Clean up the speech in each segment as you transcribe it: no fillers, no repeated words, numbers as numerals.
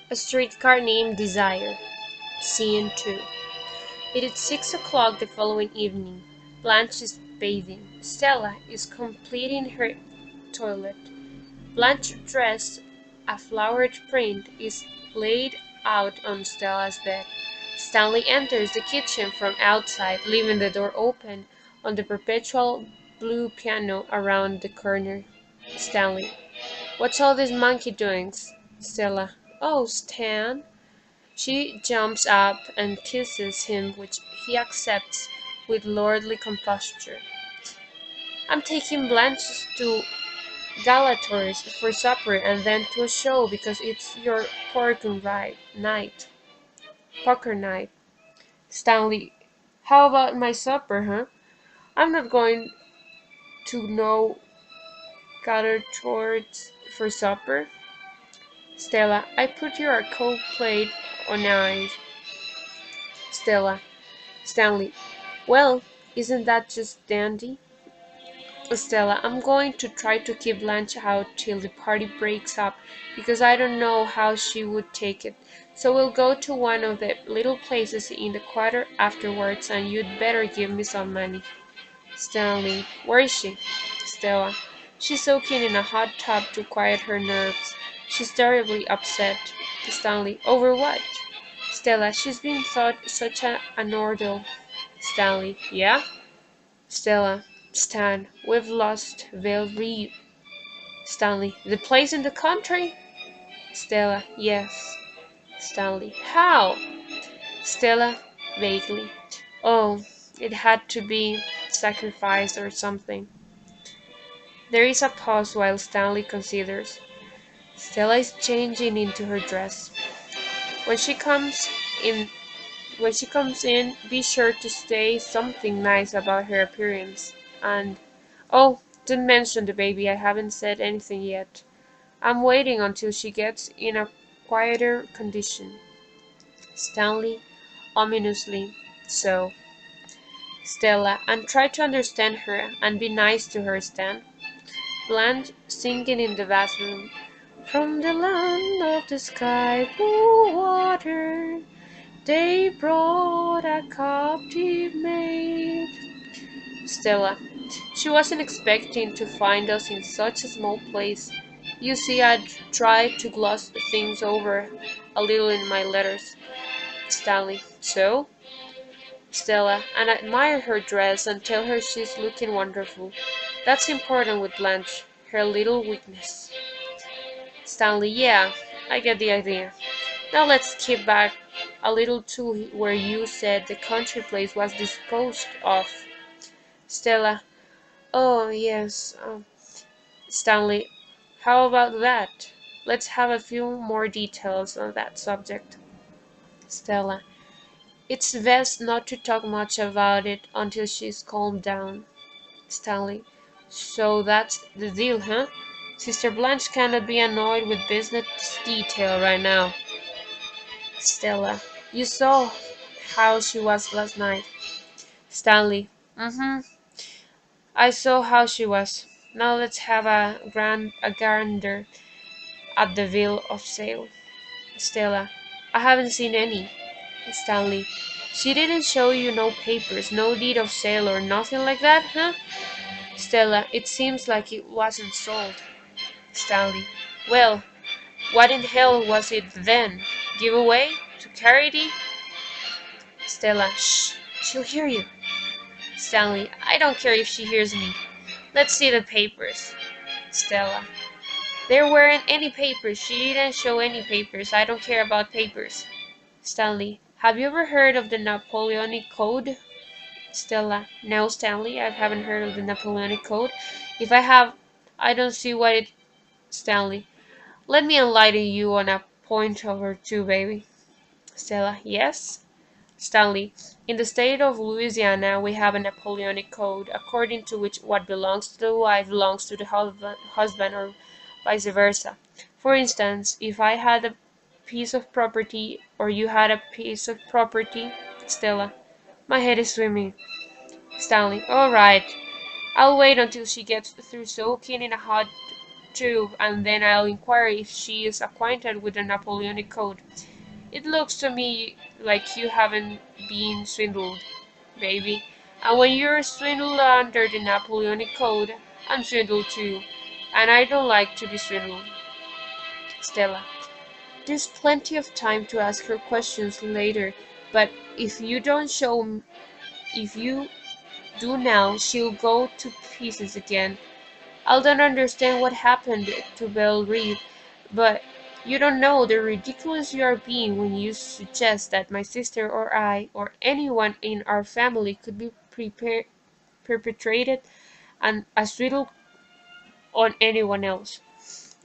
A streetcar named Desire. Scene 2. It is 6 o'clock the following evening. Blanche is bathing. Stella is completing her toilet. Blanche's dress, a flowered print, is laid out on Stella's bed. Stanley enters the kitchen from outside, leaving the door open on the perpetual blue piano around the corner. Stanley. What's all this monkey doing? Stella. Oh, Stan. She jumps up and kisses him, which he accepts with lordly composure. I'm taking Blanche to Galator's for supper and then to a show because it's your night. Poker night. Stanley, how about my supper, huh? I'm not going to no Galator's for supper. Stella, I put your cold plate on ice. Stella, Stanley, well, isn't that just dandy? Stella, I'm going to try to keep Blanche out till the party breaks up because I don't know how she would take it. So we'll go to one of the little places in the quarter afterwards and you'd better give me some money. Stanley, where is she? Stella, she's soaking in a hot tub to quiet her nerves. She's terribly upset. Stanley, over what? Stella, she's been thought such an ordeal. Stanley, yeah? Stella, Stan, we've lost Vale Reeve. Stanley, the place in the country? Stella, yes. Stanley, how? Stella, vaguely. Oh, it had to be sacrificed or something. There is a pause while Stanley considers. Stella is changing into her dress. When she comes in, be sure to say something nice about her appearance. And, oh, don't mention the baby. I haven't said anything yet. I'm waiting until she gets in a quieter condition. Stanley, ominously, so. Stella, and try to understand her and be nice to her, Stan. Blanche singing in the bathroom. From the land of the sky blue water, they brought a captive maid. Stella, she wasn't expecting to find us in such a small place. You see, I tried to gloss things over a little in my letters. Stanley, so? Stella, and admire her dress and tell her she's looking wonderful. That's important with Blanche, her little weakness. Stanley, yeah, I get the idea. Now let's skip back a little to where you said the country place was disposed of. Stella, oh yes. Stanley, how about that? Let's have a few more details on that subject. Stella, it's best not to talk much about it until she's calmed down. Stanley, so that's the deal, huh? Sister Blanche cannot be annoyed with business detail right now. Stella, you saw how she was last night. Stanley, I saw how she was. Now let's have a gander at the bill of sale. Stella, I haven't seen any. Stanley, she didn't show you no papers, no deed of sale or nothing like that, huh? Stella, it seems like it wasn't sold. Stanley, well, what in hell was it then? Give away? To charity? Stella, shh, she'll hear you. Stanley, I don't care if she hears me. Let's see the papers. Stella, there weren't any papers. She didn't show any papers. I don't care about papers. Stanley, have you ever heard of the Napoleonic Code? Stella, no, Stanley, I haven't heard of the Napoleonic Code. If I have, I don't see what it... Stanley, let me enlighten you on a point or two, baby. Stella, yes? Stanley, in the state of Louisiana, we have a Napoleonic Code, according to which what belongs to the wife belongs to the husband or vice versa. For instance, if I had a piece of property or you had a piece of property, Stella, my head is swimming. Stanley, all right. I'll wait until she gets through soaking in a hot too, and then I'll inquire if she is acquainted with the Napoleonic Code. It looks to me like you haven't been swindled, baby. And when you're swindled under the Napoleonic Code, I'm swindled too. And I don't like to be swindled. Stella. There's plenty of time to ask her questions later, but if you don't show, if you do now, she'll go to pieces again. I don't understand what happened to Belle Reeve, but you don't know the ridiculous you are being when you suggest that my sister or I or anyone in our family could be perpetrated and as riddle on anyone else.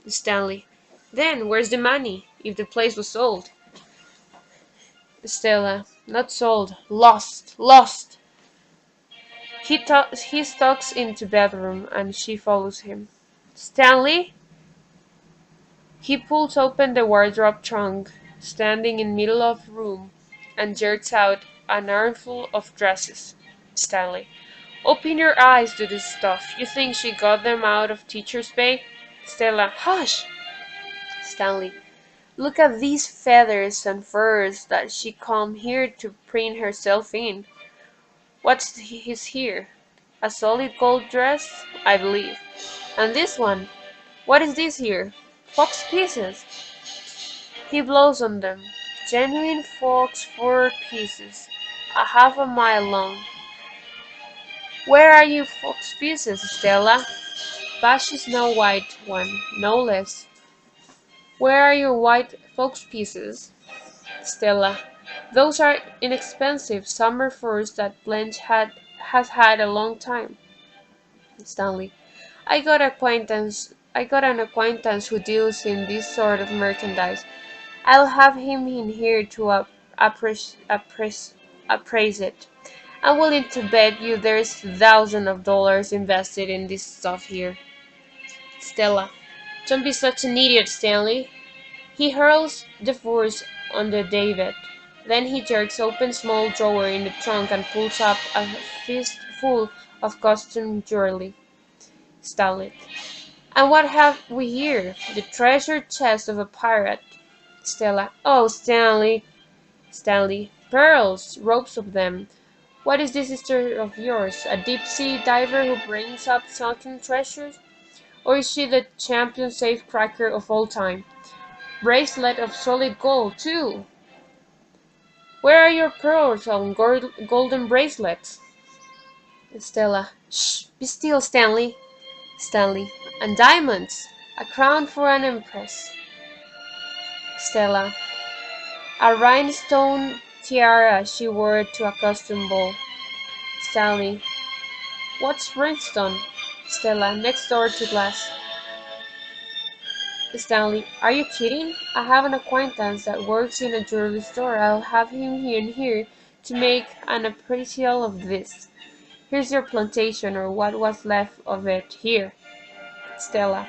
Stanley. Then where's the money, if the place was sold? Stella. Not sold. Lost. Lost. He stalks into bedroom and she follows him. Stanley? He pulls open the wardrobe trunk, standing in middle of room, and jerks out an armful of dresses. Stanley. Open your eyes to this stuff. You think she got them out of teacher's pay? Stella. Hush! Stanley. Look at these feathers and furs that she come here to preen herself in. What's his here? A solid gold dress, I believe. And this one? What is this here? Fox pieces. He blows on them. Genuine fox fur pieces, a half a mile long. Where are your fox pieces, Stella? Bashy Snow White one, no less. Where are your white fox pieces? Stella. Those are inexpensive summer furs that Blanche has had a long time. Stanley. I got an acquaintance who deals in this sort of merchandise. I'll have him in here to appraise it. I'm willing to bet you there's thousands of dollars invested in this stuff here. Stella. Don't be such an idiot, Stanley. He hurls the furs on the David. Then he jerks open small drawer in the trunk and pulls up a fistful of costume jewelry. Stanley. And what have we here? The treasure chest of a pirate. Stella. Oh, Stanley. Stanley. Pearls, ropes of them. What is this sister of yours? A deep-sea diver who brings up sunken treasures? Or is she the champion safecracker of all time? Bracelet of solid gold, too. Where are your pearls and golden bracelets? Stella. Shh, be still, Stanley. Stanley. And diamonds. A crown for an empress. Stella. A rhinestone tiara she wore to a costume ball. Stanley. What's rhinestone? Stella. Next door to glass. Stanley. Are you kidding? I have an acquaintance that works in a jewelry store. I'll have him in here to make an appraisal of this. Here's your plantation, or what was left of it. Here. Stella.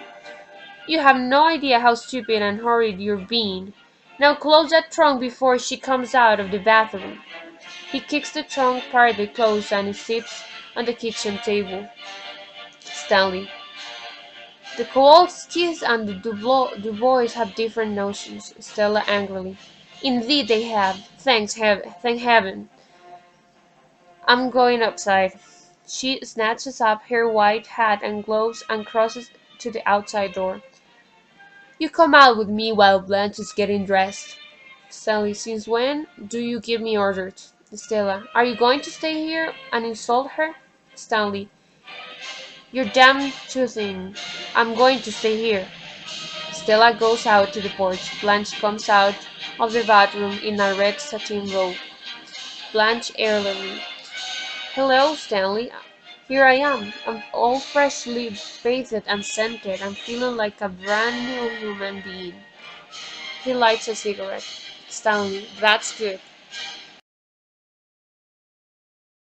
You have no idea how stupid and horrid you're being. Now close that trunk before she comes out of the bathroom. He kicks the trunk partly closed and he sits on the kitchen table. Stanley. The Kowalskis and the Dubois have different notions. Stella angrily. Indeed they have. Thank heaven. I'm going outside. She snatches up her white hat and gloves and crosses to the outside door. You come out with me while Blanche is getting dressed. Stanley. Since when do you give me orders? Stella. Are you going to stay here and insult her? Stanley. You're damn toothing. I'm going to stay here. Stella goes out to the porch. Blanche comes out of the bathroom in a red satin robe. Blanche airily. Hello, Stanley. Here I am. I'm all freshly bathed and scented. I'm feeling like a brand new human being. He lights a cigarette. Stanley. That's good.